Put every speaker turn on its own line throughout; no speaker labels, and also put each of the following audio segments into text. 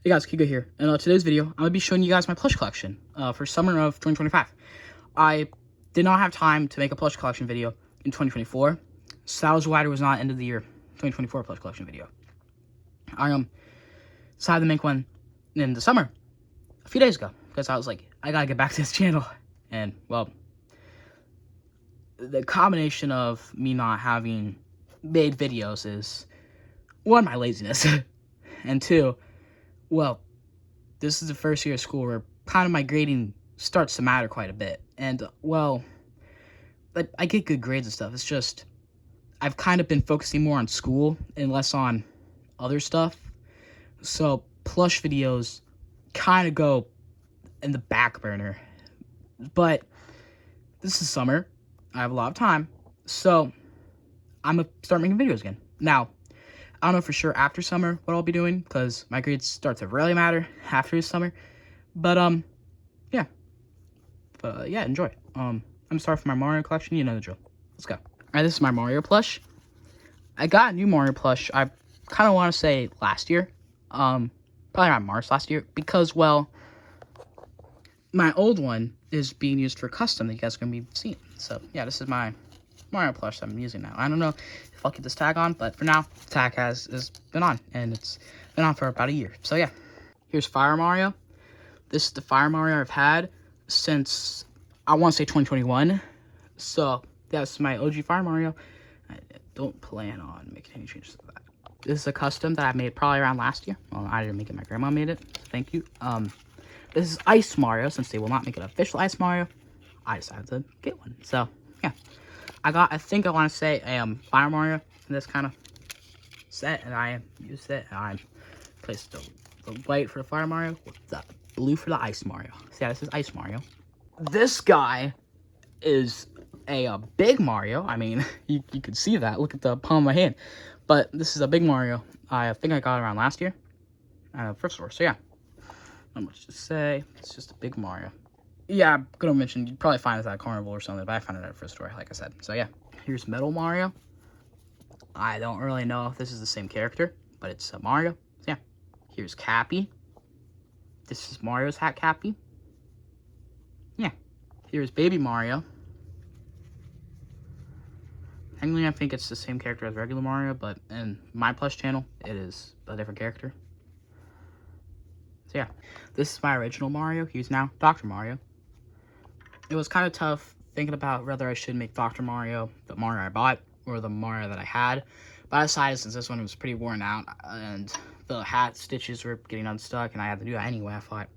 Hey guys, Kigo here, and today's video, I'm going to be showing you guys my plush collection for summer of 2025. I did not have time to make a plush collection video in 2024, so that was why there was not end of the year 2024 plush collection video. I decided to make one in the summer a few days ago, because I was like, I gotta get back to this channel, and well, the combination of me not having made videos is, one, my laziness, and two, well, this is the first year of school where kind of my grading starts to matter quite a bit. And, well, I get good grades and stuff. It's just, I've kind of been focusing more on school and less on other stuff. So, plush videos kind of go in the back burner. But, this is summer. I have a lot of time. So, I'm going to start making videos again. Now, I don't know for sure after summer what I'll be doing, because my grades start to really matter after the summer. But, yeah. Yeah, enjoy. I'm gonna start with my Mario collection. You know the drill. Let's go. Alright, this is my Mario plush. I got a new Mario plush, I kind of want to say last year. Probably around March last year, because, well, my old one is being used for custom that you guys are going to be seeing. So, yeah, this is my Mario plush that I'm using now. I don't know if I'll keep this tag on, but for now, the tag has been on, and it's been on for about a year. So yeah, here's Fire Mario. This is the Fire Mario I've had since, I want to say 2021. So yeah, this is my OG Fire Mario. I don't plan on making any changes to that. This is a custom that I made probably around last year. Well, I didn't make it, my grandma made it, so thank you. This is Ice Mario. Since they will not make it official Ice Mario, I decided to get one. So yeah, I think I want to say Fire Mario in this kind of set, and I used it, and I placed the white for the Fire Mario with the blue for the Ice Mario. So yeah, this is Ice Mario. This guy is a big Mario. I mean, you can see that. Look at the palm of my hand. But this is a big Mario. I think I got it around last year at a thrift store. So yeah, not much to say. It's just a big Mario. Yeah, I'm gonna mention, you'd probably find it at a carnival or something, but I found it at a thrift store, like I said. So yeah, here's Metal Mario. I don't really know if this is the same character, but it's Mario. So yeah, here's Cappy. This is Mario's hat, Cappy. Yeah, here's Baby Mario. Technically, I think it's the same character as regular Mario, but in my plush channel, it is a different character. So yeah, this is my original Mario. He's now Dr. Mario. It was kind of tough thinking about whether I should make Dr. Mario the Mario I bought or the Mario that I had. But I decided, since this one was pretty worn out and the hat stitches were getting unstuck and I had to do that anyway, I thought,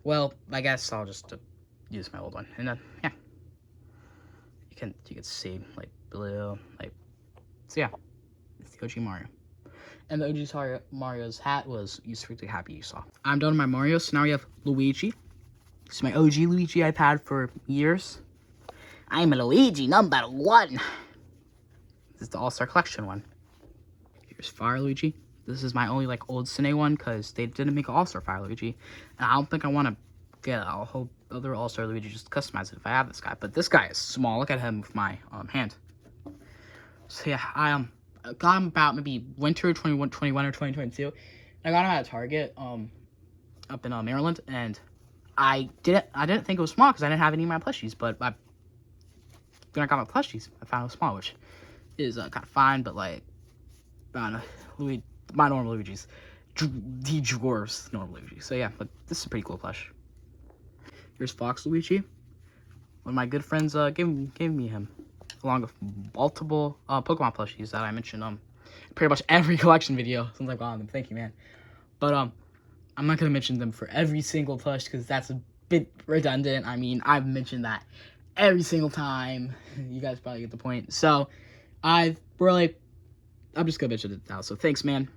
well, I guess I'll just use my old one. And then, yeah, you can see, like, blue, like, so yeah, it's the OG Mario. And the OG Mario's hat was used for the Happy you saw. I'm done with my Mario, so now we have Luigi. This is my OG Luigi I've had for years. I'm a Luigi #1. This is the All-Star Collection one. Here's Fire Luigi. This is my only, like, old Cine one, because they didn't make an All-Star Fire Luigi. And I don't think I want to get a whole other All-Star Luigi just to customize it if I have this guy. But this guy is small. Look at him with my hand. So yeah, I got him about maybe winter 2021 or 2022. I got him at a Target up in Maryland, and I didn't think it was small because I didn't have any of my plushies, but when I got my plushies, I found it was small, which is kind of fine, but like, I don't know, my normal Luigi's, he dwarfs normal Luigi. So yeah, but this is a pretty cool plush. Here's Fox Luigi. One of my good friends gave me him, along with multiple Pokemon plushies that I mentioned pretty much every collection video since I've gotten them. Thank you, man. But I'm not gonna mention them for every single plush because that's a bit redundant. I mean, I've mentioned that every single time. You guys probably get the point. So I'm just gonna mention it now. So thanks, man.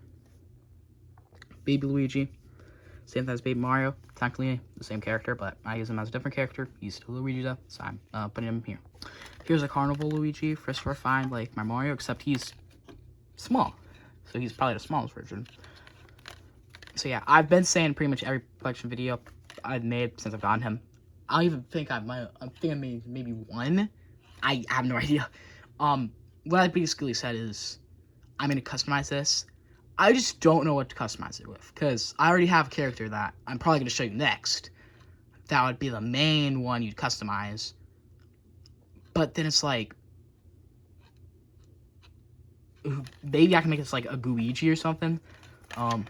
Baby Luigi, same thing as Baby Mario. Technically the same character, but I use him as a different character. He's still Luigi though, so I'm putting him here. Here's a Carnival Luigi, first refined like my Mario, except he's small. So he's probably the smallest version. So yeah, I've been saying pretty much every collection video I've made since I've gotten him. I even think I made maybe one. I have no idea. What I basically said is, I'm gonna customize this. I just don't know what to customize it with, because I already have a character that I'm probably going to show you next. That would be the main one you'd customize. But then it's like, maybe I can make this like a Guiji or something. That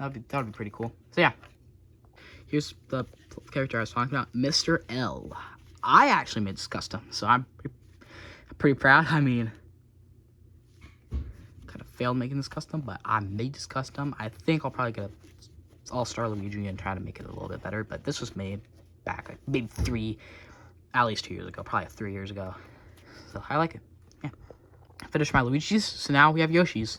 would be pretty cool. So yeah, here's the character I was talking about, Mr. L. I actually made this custom, so I'm pretty proud. I mean, kind of failed making this custom, but I made this custom. I think I'll probably get a All-Star Luigi and try to make it a little bit better, but this was made back like maybe at least 2 years ago, probably 3 years ago. So I like it. Yeah. I finished my Luigi's, so now we have Yoshi's.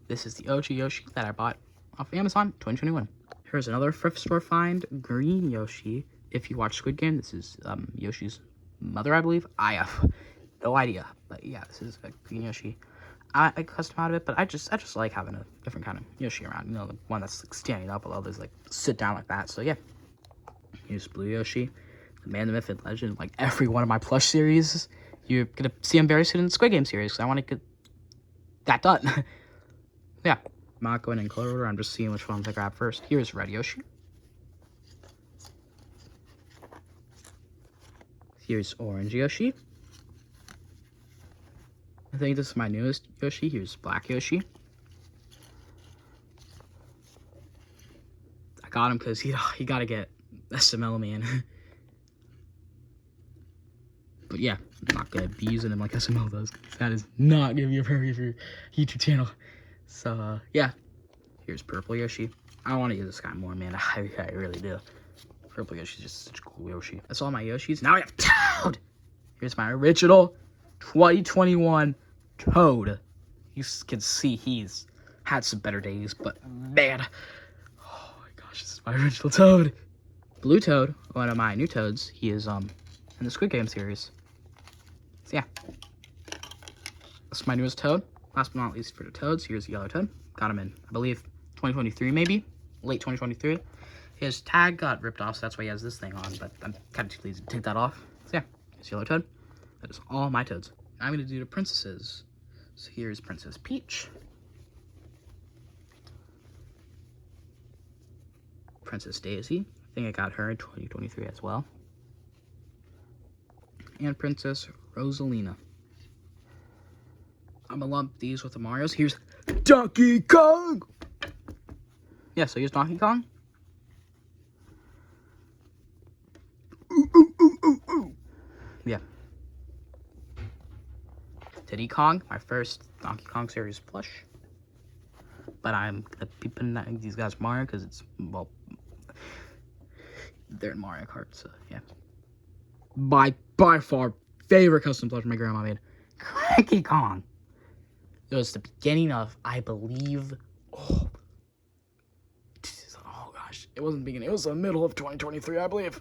This is the OG Yoshi that I bought off Amazon 2021. Here's another thrift store find, green Yoshi. If you watch Squid Game, this is Yoshi's mother, I believe. I have no idea, but yeah, this is a green Yoshi. I custom out of it, but I just like having a different kind of Yoshi around. You know, the one that's like standing up, while others like sit down like that. So yeah, here's blue Yoshi, the man, the myth, and legend. Like every one of my plush series, you're gonna see him very soon in the Squid Game series, because I want to get that done. Yeah, I'm not going in color order. I'm just seeing which ones I grab first. Here's red Yoshi. Here's orange Yoshi. I think this is my newest Yoshi. Here's black Yoshi. I got him because he gotta get SML, man. But yeah, I'm not gonna be using him like SML does. That is not gonna be appropriate for your YouTube channel. So yeah, here's purple Yoshi. I want to use this guy more, man. I really do. Purple Yoshi's just such a cool Yoshi. That's all my Yoshis. Now I have Toad. Here's my original 2021 Toad. You can see he's had some better days, but man, oh my gosh, this is my original Toad. Blue Toad, one of my new Toads. He is in the Squid Game series. So yeah, that's my newest Toad. Last but not least for the Toads, here's the yellow Toad. Got him in, I believe, 2023 maybe, late 2023. His tag got ripped off, so that's why he has this thing on, but I'm kind of too lazy to take that off. So yeah, here's yellow Toad. That is all my Toads. I'm going to do the princesses. So here's Princess Peach. Princess Daisy. I think I got her in 2023 as well. And Princess Rosalina. I'm going to lump these with the Marios. Here's Donkey Kong! Yeah, so here's Donkey Kong. Yeah. Diddy Kong, my first Donkey Kong series plush. But I'm gonna be putting these guys Mario because it's, well, they're in Mario Kart, so yeah. By far, favorite custom plush my grandma made. Cranky Kong. It was the beginning of, I believe, oh gosh, it wasn't the beginning, it was the middle of 2023, I believe.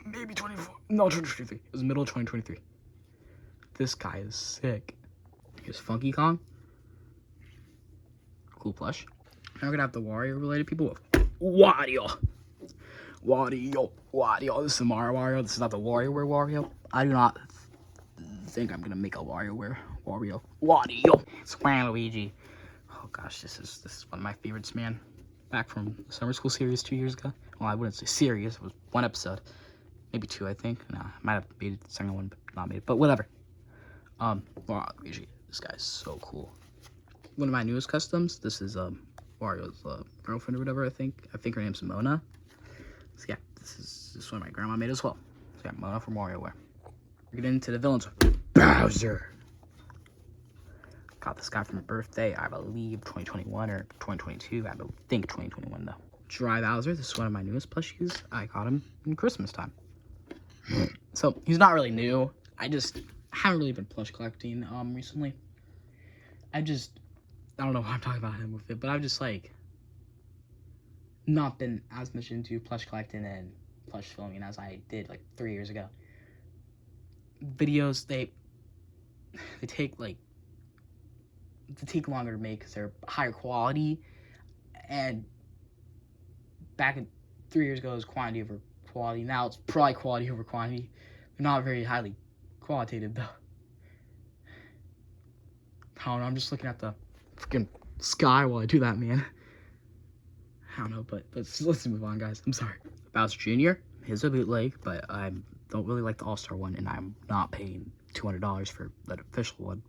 Maybe 24, no, 2023. It was the middle of 2023. This guy is sick. Here's Funky Kong. Cool plush. Now we're gonna have the Wario-related people with Wario. This is the Mario Wario. This is not the WarioWare Wario. I do not think I'm gonna make a WarioWare Wario. It's Luigi. Oh gosh, this is one of my favorites, man. Back from the summer school series 2 years ago. Well, I wouldn't say series. It was one episode. Maybe two, I think. No, I might have made the second one, but not made it. But whatever. Luigi. This guy's so cool. One of my newest customs. This is Wario's girlfriend or whatever. I think her name's Mona. So yeah, this is one my grandma made as well. So yeah, Mona from WarioWare. We're getting into the villains. Bowser. Got this guy for my birthday. I believe 2021 or 2022. I think 2021 though. Dry Bowser. This is one of my newest plushies. I got him in Christmas time. So he's not really new. I haven't really been plush collecting recently. I don't know why I'm talking about him with it, but I've just like not been as much into plush collecting and plush filming as I did like 3 years ago. Videos they take longer to make because they're higher quality, and back in 3 years ago it was quantity over quality. Now it's probably quality over quantity. They're not very highly qualitative though. I don't know, I'm just looking at the freaking sky while I do that, man. I don't know, but let's move on, guys. I'm sorry. Bowser Jr. is a bootleg, but I don't really like the All-Star one, and I'm not paying $200 for that official one.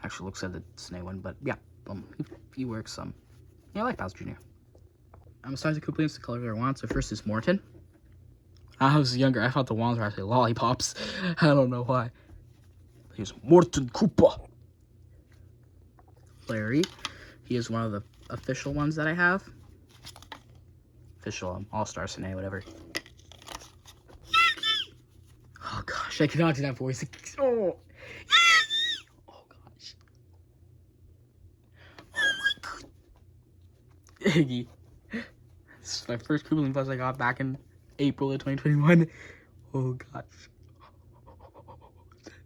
Actually, looks like the Snake one, but yeah, he works. Yeah, I like Bowser Jr. I'm starting to complete the colors I want. So first is Morton. I was younger. I thought the wands were actually lollipops. I don't know why. Here's Morton Koopa. Larry. He is one of the official ones that I have. Official All-Star Snake, whatever. Oh gosh, I cannot do that voice. Oh. Oh gosh. Oh my god. Iggy. This is my first Koopa Plus I got back in April of 2021. Oh gosh.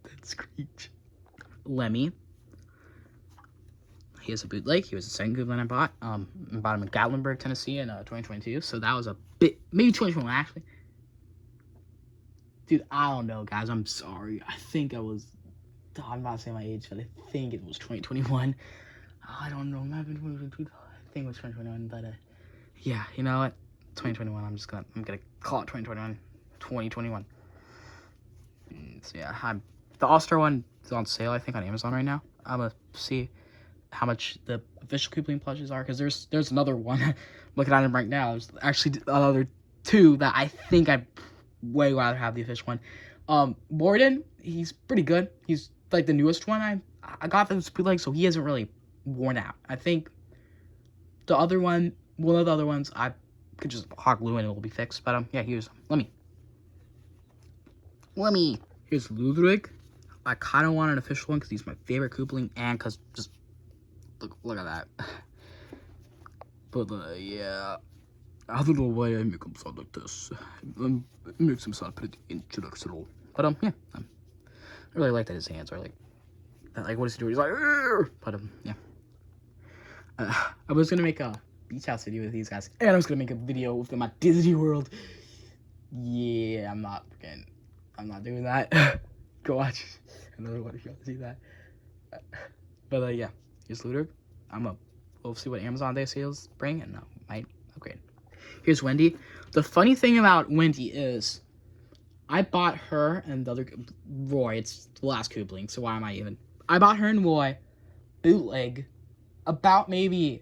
That screech. Lemmy. He is a bootleg. He was the second Koopa I bought. I bought him in Gatlinburg, Tennessee in 2022. So that was a bit, maybe 2021 actually. Dude, I don't know, guys. I'm sorry. I think I was, I'm not saying my age, but I think it was 2021. I don't know. I think it was 2021, but yeah, you know what? 2021. I'm gonna call it 2021. 2021. So yeah, the All-Star one is on sale, I think, on Amazon right now. I'm gonna see how much the official Koopa plushes are, because there's another one. Looking at him right now. There's actually another two that I think I'd way rather have the official one. Borden, he's pretty good. He's like the newest one. I got this bootleg, so he hasn't really worn out. I think the other one of the other ones, I could just hot glue and it will be fixed. But yeah, here's Lemmy. Here's Ludwig. I kind of want an official one because he's my favorite Koopa, and because just look at that. But yeah, I don't know why I make him sound like this. It makes him sound pretty intellectual. But yeah, I really like that his hands are like what does he do? He's like, "Arr!" But yeah. I was gonna make a beach house video with these guys, and I was gonna make a video with them at Disney World. Yeah, I'm not doing that. Go watch another one if you want to see that. But yeah, here's Ludwig. We'll see what Amazon Day sales bring, and might upgrade. Here's Wendy. The funny thing about Wendy is, I bought her and the other Roy. It's the last Koopa, so why am I even? I bought her and Roy bootleg about maybe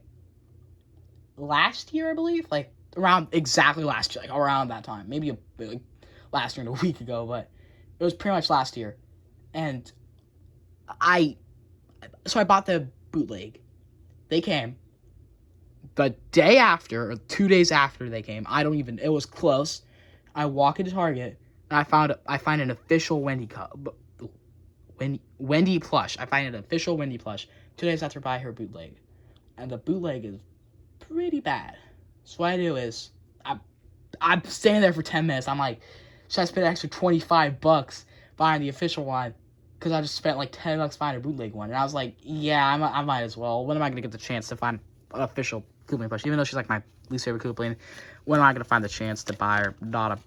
last year, I believe, like around exactly last year, like around that time, maybe like last year and a week ago, but it was pretty much last year. And I bought the bootleg. They came the day after, or 2 days after they came. It was close. I walk into Target and I find an official Wendy plush. I find an official Wendy plush 2 days after I buy her bootleg. And the bootleg is pretty bad. So what I do is, I'm standing there for 10 minutes. I'm like, should I spend an extra $25 buying the official one? Because I just spent like $10 buying a bootleg one. And I was like, yeah, I might as well. When am I going to get the chance to find an official Koopa plush? Even though she's like my least favorite Koopa, when am I going to find the chance to buy her? Not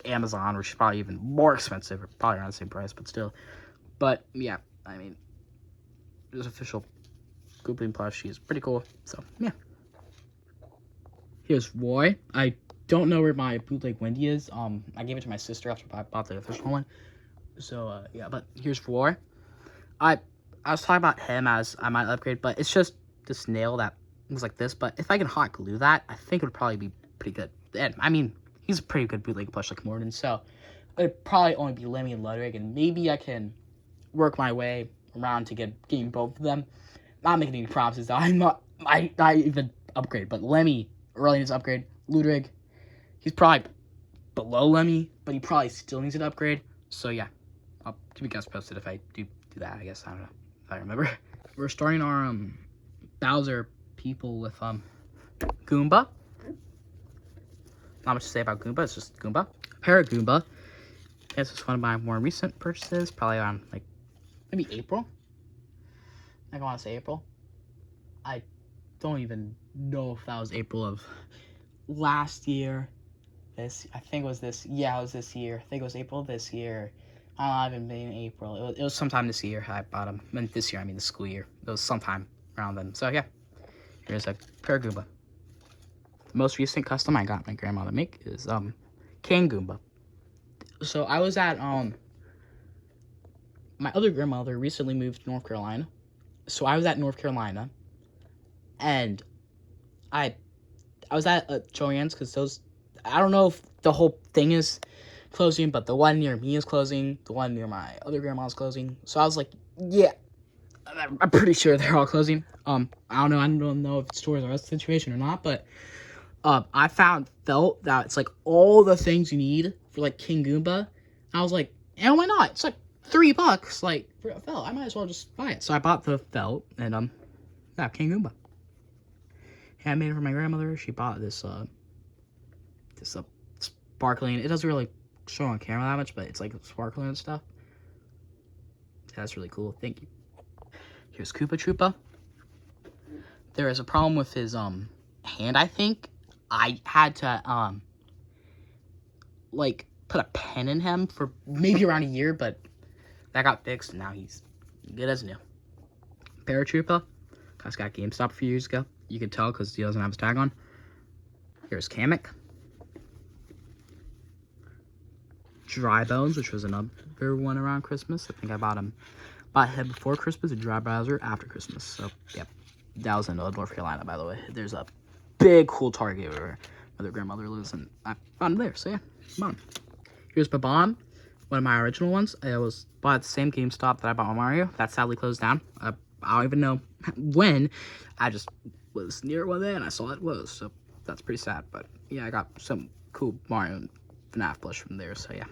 Amazon, where she's probably even more expensive, or probably around the same price, but still. But yeah, I mean, this official Koopa plush, she's pretty cool. So yeah. Here's Roy. I don't know where my bootleg Wendy is. I gave it to my sister after I bought the official one. So yeah, but here's Roy. I was talking about him as I might upgrade, but it's just this nail that looks like this. But if I can hot glue that, I think it would probably be pretty good. And I mean, he's a pretty good bootleg plush like Morton, so it'd probably only be Lemmy and Ludwig, and maybe I can work my way around to getting both of them. Not making any promises. I not even upgrade, but Lemmy really needs to upgrade. Ludwig, he's probably below Lemmy, but he probably still needs an upgrade. So yeah, I'll keep you guys posted if I do that. I guess I don't know if I remember. We're starting our Bowser people with Goomba. Not much to say about Goomba. It's just Goomba. Goomba. This is one of my more recent purchases. Probably around like maybe April. I want to say April. I don't even know if that was April of last year. I think it was this. Yeah, it was this year. I think it was April this year. I don't know, it been April. It was sometime this year I bought them. And this year, I mean the school year. It was sometime around them. So yeah, here's a Prayer Goomba. The most recent custom I got my grandma to make is King Goomba. So I was at my other grandmother recently moved to North Carolina. So I was at North Carolina, and I was at Joann's because those, I don't know if the whole thing is closing, but the one near me is closing. The one near my other grandma's closing. So I was like, yeah, I'm pretty sure they're all closing. I don't know if it's Toys R Us situation or not, but I felt that it's like all the things you need for like King Goomba. I was like, and why not? It's like $3, like for a felt. I might as well just buy it. So I bought the felt and yeah, King Goomba. Yeah, I made it for my grandmother. She bought this sparkling. It doesn't really show on camera that much, but it's like sparkling and stuff. Yeah, that's really cool. Thank you. Here's Koopa Troopa. There is a problem with his hand, I think. I had to like put a pen in him for maybe around a year, but that got fixed and now he's good as new. Paratroopa. Guys got GameStop a few years ago. You can tell because he doesn't have his tag on. Here's Kamek. Dry Bones, which was another one around Christmas. I think I bought him before Christmas and Dry Browser after Christmas. So, yep. That was in North Carolina, by the way. There's a big, cool Target where my grandmother lives, and I found him there. So, yeah, bought him. Here's Babam, one of my original ones. I was bought at the same GameStop that I bought my Mario. That sadly closed down. I don't even know when. I just was near one day, and I saw it was. So, that's pretty sad. But, yeah, I got some cool Mario and FNAF plush from there. So, yeah.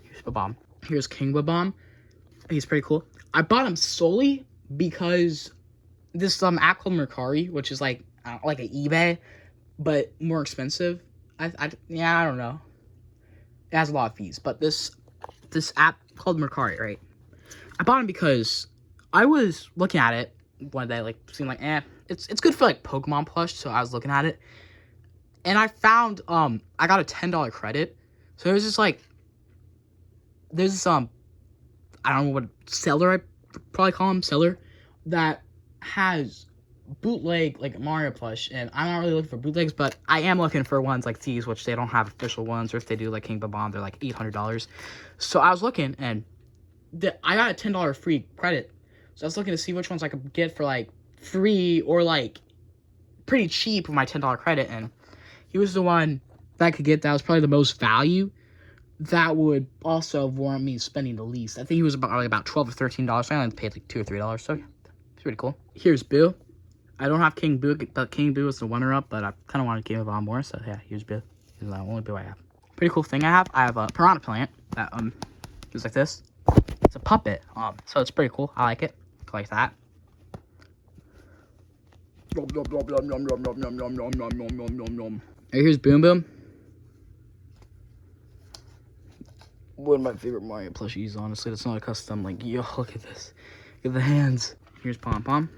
Here's Babam. Here's King Babam. He's pretty cool. I bought him solely because this app called Mercari, which is like an eBay, but more expensive. I don't know. It has a lot of fees, but this app called Mercari, right? I bought him because I was looking at it one day, like seemed like it's good for like Pokemon plush. So I was looking at it, and I found I got a $10 credit. So there's this I don't know what seller, I'd probably call him seller, that has bootleg like Mario plush, and I'm not really looking for bootlegs, but I am looking for ones like these, which they don't have official ones, or if they do, like King Babam, they're like $800. So I was looking, and I got a $10 free credit, so I was looking to see which ones I could get for like free or like pretty cheap with my $10 credit, and he was the one that I could get that was probably the most value. That would also warrant me spending the least. I think he was about $12 or $13. So I only paid like $2 or $3. So yeah, it's pretty cool. Here's Boo. I don't have King Boo, but King Boo is the runner-up. But I kind of wanted King of On more. So yeah, here's Boo. He's the only Boo I have. Pretty cool thing I have. I have a piranha plant that is like this. It's a puppet. So it's pretty cool. I like it. Like that. Here's Boom Boom. One of my favorite Mario plushies, honestly. That's not a custom. Like, yo, look at this. Look at the hands. Here's Pom Pom.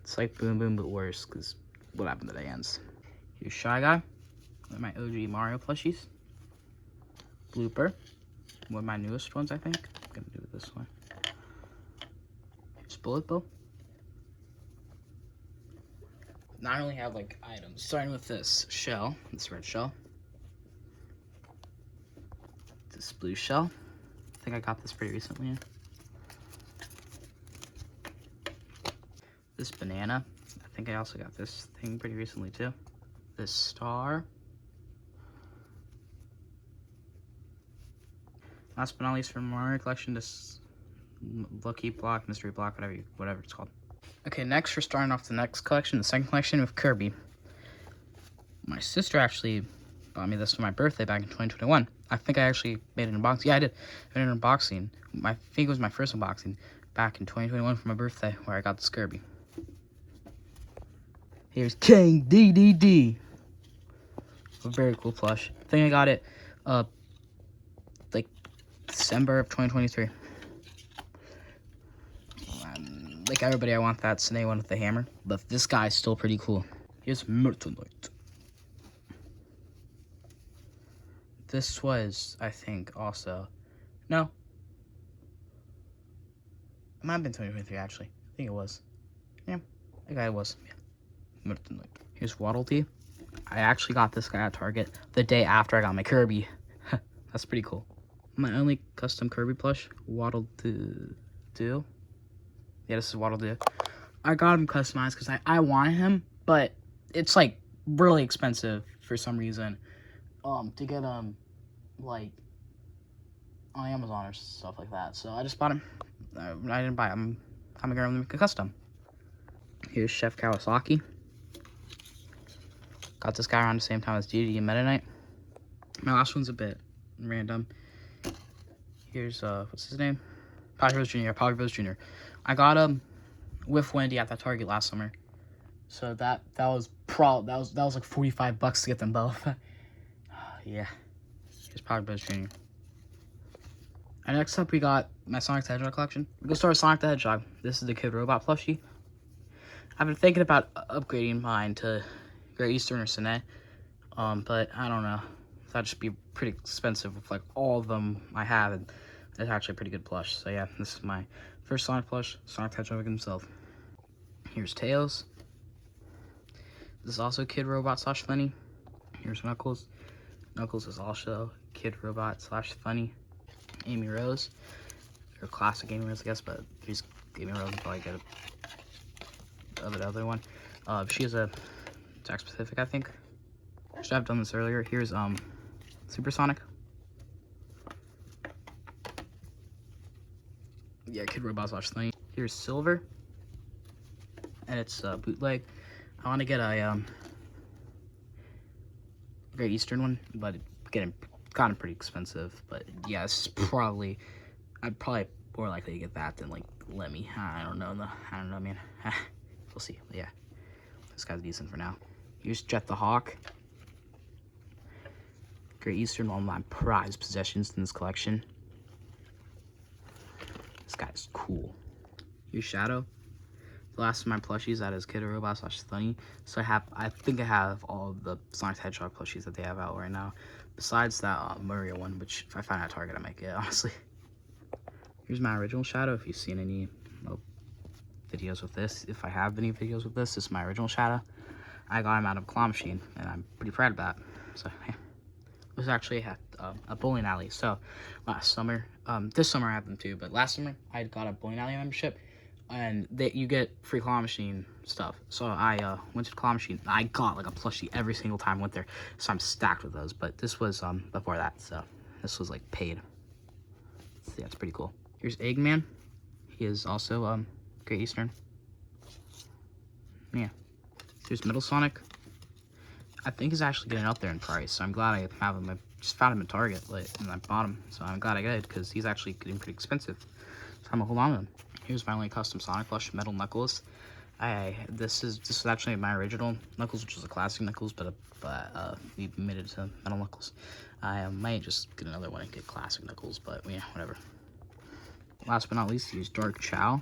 It's like Boom Boom, but worse, because what happened to the hands? Here's Shy Guy. One of my OG Mario plushies. Blooper. One of my newest ones, I think. I'm going to do it this way. Here's Bullet Bill. Now I only have, like, items. Starting with this shell. This red shell. This blue shell. I think I got this pretty recently. This banana. I think I also got this thing pretty recently too. This star. Last but not least from Mario collection, this Lucky Block, Mystery Block, whatever it's called. Okay, next we're starting off the next collection, the second collection with Kirby. My sister actually bought me this for my birthday back in 2021. I think I actually made an unboxing. Yeah, I did. I made an unboxing. I think it was my first unboxing back in 2021 for my birthday, where I got this Kirby. Here's King DDD. A very cool plush. I think I got it, like December of 2023. Like everybody, I want that Snake one with the hammer, but this guy's still pretty cool. Here's Mertonite. This was, I think, also... No. It might have been 2023, actually. I think it was. Yeah, that guy was. Yeah. Here's Waddle Dee. I actually got this guy at Target the day after I got my Kirby. That's pretty cool. My only custom Kirby plush, Waddle Doo. Yeah, this is Waddle Doo. I got him customized because I wanted him, but it's like really expensive for some reason. To get like on Amazon or stuff like that. So I just bought him. I didn't buy him. I'm gonna make a custom. Here's Chef Kawasaki. Got this guy around the same time as DD and Meta Knight. My last one's a bit random. Here's what's his name? Polyverse Jr. Polyverse Jr. I got him with Wendy at that Target last summer. So that was like $45 to get them both. Yeah. Here's Polyverse Jr. And next up we got my Sonic the Hedgehog collection. We're gonna start with Sonic the Hedgehog. This is the Kid Robot plushie. I've been thinking about upgrading mine to Great Eastern or Sine. But I don't know. That'd just be pretty expensive with like all of them I have, and it's actually a pretty good plush. So yeah, this is my first Sonic plush, Sonic the Hedgehog himself. Here's Tails. This is also Kid Robot / Funny. Here's Knuckles. Knuckles is also Kid Robot / Funny. Amy Rose, or classic Amy Rose, I guess, but here's Amy Rose. Probably get the other one. She is a Attack Specific, I think. Should have done this earlier. Here's Supersonic. Yeah, Kid Robot / Funny. Here's Silver, and it's bootleg. I want to get a Great Eastern one, but gotten pretty expensive. But yeah, it's probably I'd probably more likely to get that than like Lemmy. I don't know, man. We'll see. But yeah, this guy's decent for now. Here's Jet the Hawk. Great Eastern, one of my prized possessions in this collection. This guy's cool. Here's Shadow. The last of my plushies, that is Kid Robot / Funny. So I think I have all of the Sonic the Hedgehog plushies that they have out right now. Besides that Mario one, which if I find at Target, I might get, honestly. Here's my original Shadow. If you've seen any videos with this, if I have any videos with this is my original Shadow. I got him out of a claw machine, and I'm pretty proud of that. So, yeah. It was actually at a bowling alley. So, last summer, this summer I have them too, but last summer I got a bowling alley membership, and you get free claw machine stuff. So I went to the claw machine. I got like a plushie every single time I went there, so I'm stacked with those. But this was before that, so this was like paid. So yeah, it's pretty cool. Here's Eggman. He is also Great Eastern. Yeah. Here's Metal Sonic. I think he's actually getting up there in price, so I'm glad I have him. I just found him at Target, and I bought him, so I'm glad I got it, because he's actually getting pretty expensive. So I'm gonna hold on to him. Here's my only custom Sonic plush, Metal Knuckles. This is actually my original Knuckles, which is a classic Knuckles, but we made it to Metal Knuckles. I might just get another one and get classic Knuckles, but yeah, whatever. Last but not least, here's Dark Chow.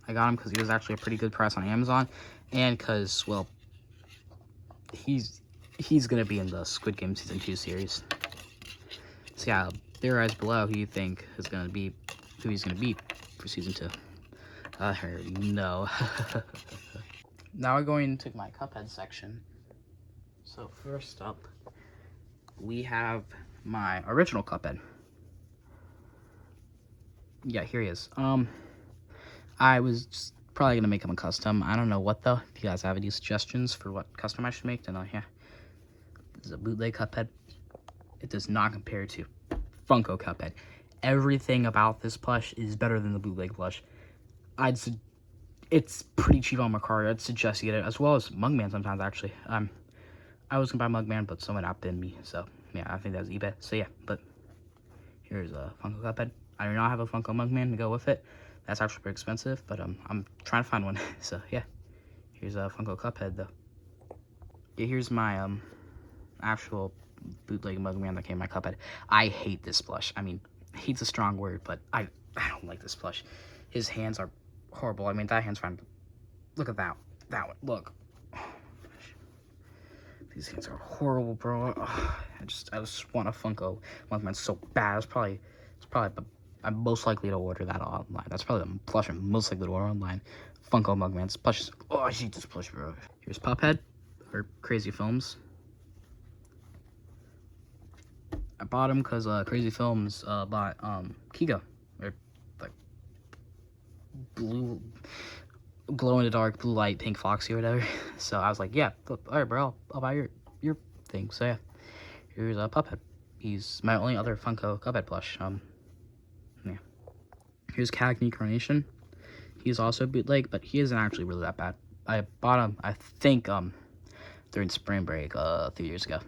I got him because he was actually a pretty good price on Amazon, and because, well, he's gonna be in the Squid Game Season 2 series. So yeah, theorize below who you think is gonna be, who he's gonna be for Season 2. I already know. Now we're going to my Cuphead section. So first up, we have my original Cuphead. Yeah, here he is. I was just probably gonna make him a custom. I don't know what though. If you guys have any suggestions for what custom I should make, then yeah. This is a bootleg Cuphead. It does not compare to Funko Cuphead. Everything about this plush is better than the bootleg plush. It's pretty cheap on Mercari. I'd suggest you get it, as well as Mugman sometimes, actually. I was gonna buy Mugman, but someone outbid me, so yeah, I think that was eBay. So yeah, but here's a Funko Cuphead. I do not have a Funko Mugman to go with it. That's actually pretty expensive, but I'm trying to find one. So yeah, here's a Funko Cuphead though. Yeah, here's my actual bootleg Mugman that came in my Cuphead. I hate this plush. I mean, hate's a strong word, but I don't like this plush. His hands are horrible. I mean, that hand's fine. Look at that one. Look. These hands are horrible, bro. I just want a Funko Mugman so bad. It's probably I'm most likely to order that online. That's probably the plush I'm most likely to order online. Funko Mugman's plush. Oh, I hate this plush, bro. Here's Puphead, or Crazy Films. I bought him because Crazy Films bought Kigo, or like blue, glow in the dark, blue light, pink foxy or whatever. So I was like, yeah, all right, bro, I'll buy your thing. So yeah, here's Puphead. He's my only other Funko Cuphead plush. Yeah. Here's Cagney Carnation. He's also bootleg, but he isn't actually really that bad. I bought him, I think, during spring break, 3 years ago.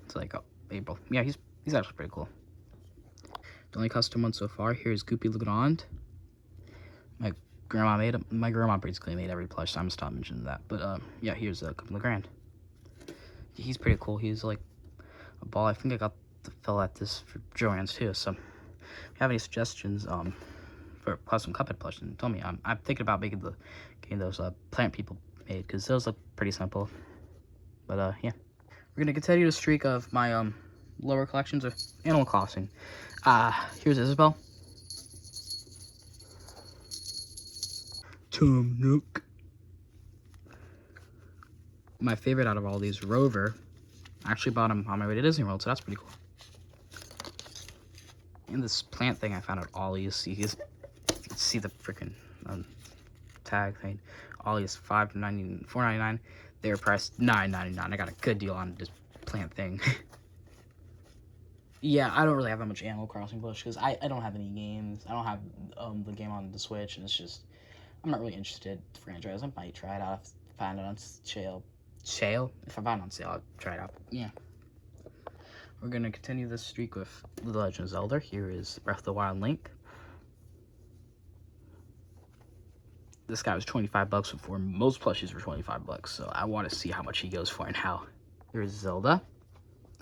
It's like April. Yeah, he's actually pretty cool. The only custom one so far here is Goopy Legrand. My grandma basically made every plush, so I'm gonna stop mentioning that. But yeah, here's Goopy Legrand. He's pretty cool. He's like a ball. I think I got the fill at this for Joann's too. So if you have any suggestions for custom Cuphead plush, then tell me. I'm thinking about getting those plant people made, because those look pretty simple. But yeah, we're gonna continue the streak of my lower collections of Animal Crossing. Here's Isabelle. Tom Nook. My favorite out of all these, Rover. I actually bought him on my way to Disney World, so that's pretty cool. And this plant thing I found at Ollie's. You can see the freaking tag thing. Ollie's $4.99. They were priced $9.99. I got a good deal on this plant thing. Yeah, I don't really have that much Animal Crossing plush because I don't have any games. I don't have the game on the Switch, and it's just, I'm not really interested in the franchise. I might try it out if I find it on sale. If I find it on sale, I'll try it out. Yeah. We're going to continue this streak with The Legend of Zelda. Here is Breath of the Wild Link. This guy was 25 bucks before. Most plushies were 25 bucks, so I want to see how much he goes for and how. Here's Zelda.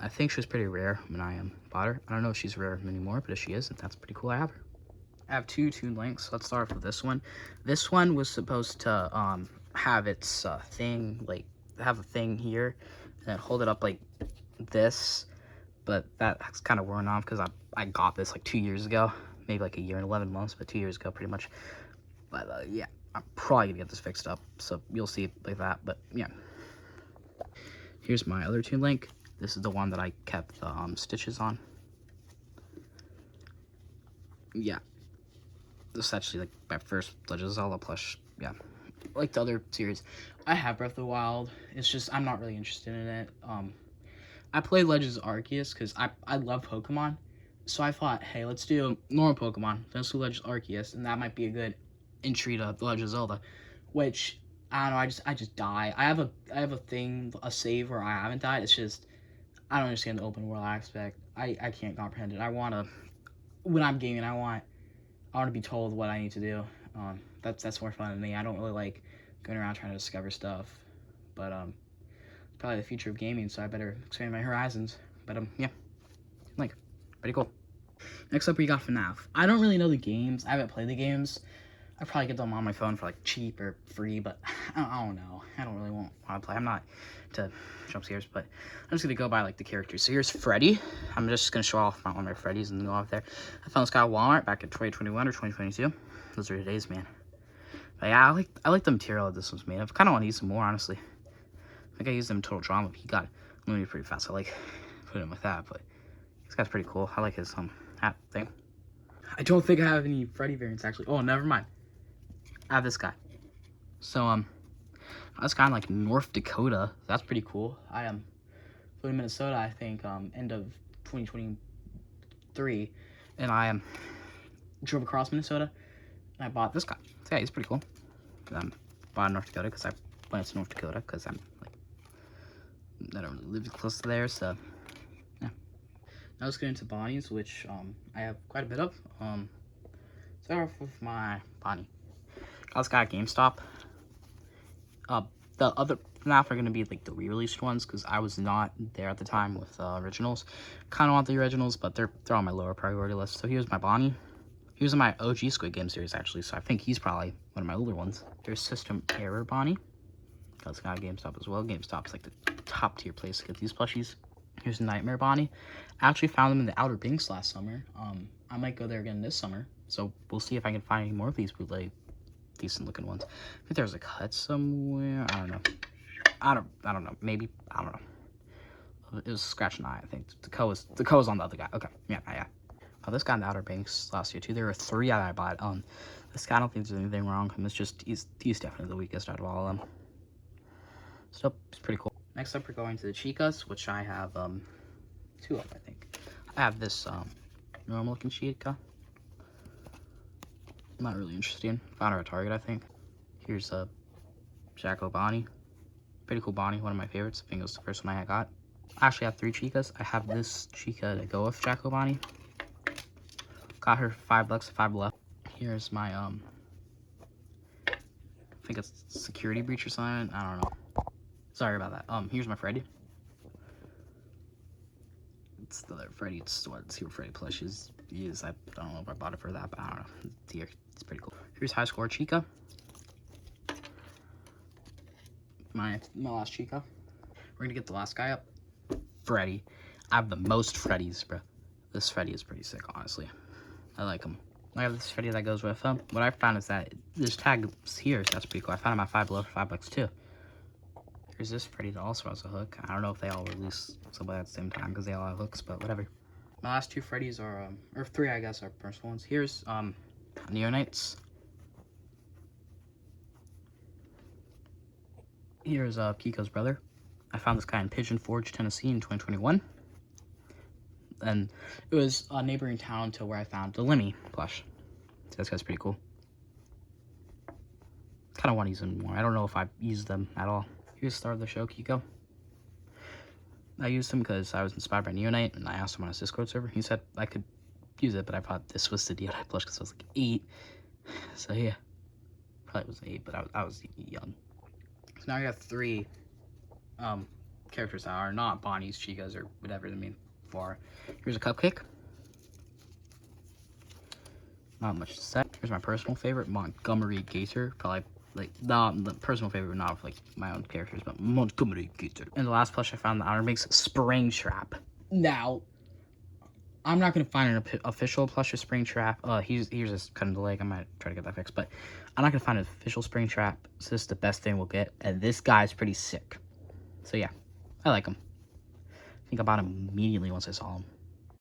I think she was pretty rare when I bought her. I don't know if she's rare anymore, but if she is, that's pretty cool. I have her. I have two Toon Links. Let's start off with this one. This one was supposed to have its thing, like, have a thing here, and then hold it up like this, but that's kind of worn off because I got this like 2 years ago, maybe like a year and 11 months, but 2 years ago pretty much. But yeah, I'm probably gonna get this fixed up, so you'll see it like that. But yeah, here's my other Toon Link. This is the one that I kept the stitches on. Yeah, this is actually like my first Legend of Zelda plush. Yeah, like the other series, I have Breath of the Wild. It's just I'm not really interested in it. I played Legends of Arceus because I love Pokemon, so I thought, hey, let's do normal Pokemon. Let's do Legends of Arceus, and that might be a good entry to The Legend of Zelda. Which I don't know. I just die. I have a save where I haven't died. It's just I don't understand the open world aspect. I can't comprehend it. When I'm gaming, I want to be told what I need to do. That's more fun than me. I don't really like going around trying to discover stuff. But it's probably the future of gaming, so I better expand my horizons. But yeah, like pretty cool. Next up, we got FNAF. I don't really know the games. I haven't played the games. I probably get them on my phone for like cheap or free, but I don't know. I don't really want to play. I'm not to jump scares, but I'm just gonna go by like the characters. So here's Freddy. I'm just gonna show off one of my Freddys and go off there. I found this guy at Walmart back in 2021 or 2022. Those are the days, man. But yeah, I like the material that this one's made of. Kind of want to use some more, honestly. I think I used them in Total Drama. He got eliminated pretty fast. I like putting him with that, but this guy's pretty cool. I like his hat thing. I don't think I have any Freddy variants actually. Oh, never mind. I have this guy. So this guy in like North Dakota. That's pretty cool. I flew to Minnesota, I think, end of 2023, and I drove across Minnesota, and I bought this guy. So yeah, he's pretty cool. Bought in North Dakota because I went to North Dakota because I don't really live close to there. So yeah. Now let's get into Bonnies, which I have quite a bit of. Start off with my Bonnie. Got this guy at GameStop. The other FNAF are going to be like the re-released ones because I was not there at the time with originals. Kind of want the originals, but they're on my lower priority list. So here's my Bonnie. He was in my OG Squid Game series, actually, so I think he's probably one of my older ones. There's System Error Bonnie. Got this guy at GameStop as well. GameStop's like the top tier place to get these plushies. Here's a Nightmare Bonnie. I actually found them in the Outer Banks last summer. I might go there again this summer, so we'll see if I can find any more of these bootleg, decent looking ones. I think there's a cut somewhere. I don't know. I don't know. Maybe, I don't know. It was Scratch and I think. The cut was on the other guy. Okay, yeah. Oh, this guy in the Outer Banks last year too. There were 3 that I bought. This guy, I don't think there's anything wrong with him. It's just he's definitely the weakest out of all of them. So it's pretty cool. Next up, we're going to the Chicas, which I have 2 of, I think. I have this normal looking Chica. I'm not really interested in. Found her at Target, I think. Here's a Jacko Bonnie. Pretty cool Bonnie, one of my favorites. I think it was the first one I got. I actually have 3 Chicas. I have this Chica to go with Jacko Bonnie. Got her $5, 5 left. Here's my I think it's security breach or something. I don't know. Sorry about that. Here's my Freddy. It's the other Freddy. It's what Freddy Plush is. I don't know if I bought it for that, but I don't know. It's pretty cool. Here's High Score Chica. My last Chica. We're gonna get the last guy up. Freddy. I have the most Freddys, bro. This Freddy is pretty sick, honestly. I like him. I have this Freddy that goes with him. What I found is that this tag is here, so that's pretty cool. I found him at $5 for $5 too. Here's this Freddy that also has a hook. I don't know if they all release somebody at the same time because they all have hooks, but whatever. My last 2 Freddys are, or 3 I guess, are personal ones. Here's Neonites. Here's Kiko's brother. I found this guy in Pigeon Forge, Tennessee in 2021. And it was a neighboring town to where I found the Lemmy plush. So this guy's pretty cool. Kind of want to use them more. I don't know if I've used them at all. Here's the star of the show, Kiko. I used him because I was inspired by Neonite, and I asked him on his Discord server. He said I could use it, but I thought this was the Neonite plush because I was like 8. So yeah, probably was 8, but I was young. So now I got 3 characters that are not Bonnies, Chicas, or whatever the main 4. Here's a Cupcake. Not much to say. Here's my personal favorite, Montgomery Gator. Probably like not the personal favorite, not of like my own characters, but Montgomery Gator. And the last plush I found in the Outer Banks, Springtrap. Now, I'm not gonna find an official plush of Springtrap. Here's just cutting the leg. I might try to get that fixed, but I'm not gonna find an official Springtrap. So this is the best thing we'll get, and this guy's pretty sick. So yeah, I like him. I think I bought him immediately once I saw him.